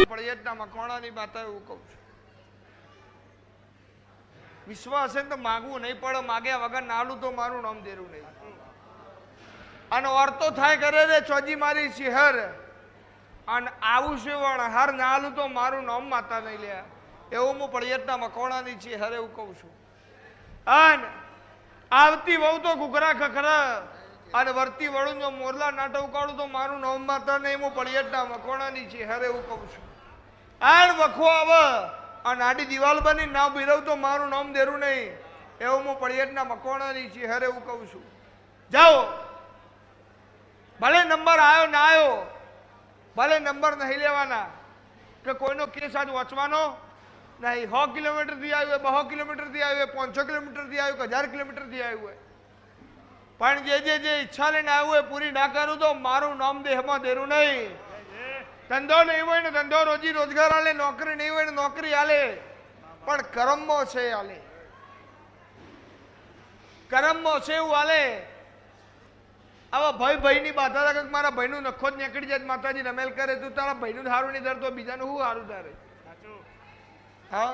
પળિયતના મકવાણાની માતા એવું કહું છું. વિશ્વાસ હશે ને તો માગવું નહીં પડે, માગ્યા વગર નાલું તો મારું નામ દેરું નહીં. અને ઓરતો થાય કરે રે ચોજી મારી શિહર અને આવું છે વણ હર નાલું તો મારું નામ માતા નહીં લે. એવું હું પળિયતના મકવાણાની શિહર એવું કહું છું. અને આવતી વહુ તો ઘૂઘરા ખખરા અને વર્તી વળું જો મોરલા નાટક કાઢું તો મારું નામ માતા નહીં. હું પળિયતના મકવાણાની શિહર એવું કહું છું. આણ વખો આવે અને આડી દિવાલ બની નામ બિરવ તો મારું નામ દેરું નહીં. એવું હું પળિયતના મકવાણાની શિહર એવું કહું છું. જાઓ ભલે નંબર આવ્યો ના આવ્યો, ભલે નંબર નહીં લેવાના કે કોઈનો કેસ આજ વાંચવાનો નહીં. 100 કિલોમીટરથી આવ્યું હોય, 200 કિલોમીટરથી આવ્યું હોય, 500 કિલોમીટરથી આવ્યું હોય, 1000 કિલોમીટરથી આવ્યું હોય, પણ જે ઈચ્છા લઈને આવ્યું હોય પૂરી ના કરું તો મારું નામ દેહમાં દેરું નહીં. ધંધો નહીં હોય ને ધંધો રોજી રોજગાર આલે, નોકરી નહીં હોય ને નોકરી આલે, પણ કર્મમાં છે આલે. કર્મમાં છે એવું આલે. આવા ભાઈ ની બાધા રાખે મારા ભાઈનું નખો જ નીકળી જાય માતાજી રમેલ કરે. તું તારા ભાઈનું સારું નહીં ધરતો બીજાનું શું સારું તારે? હા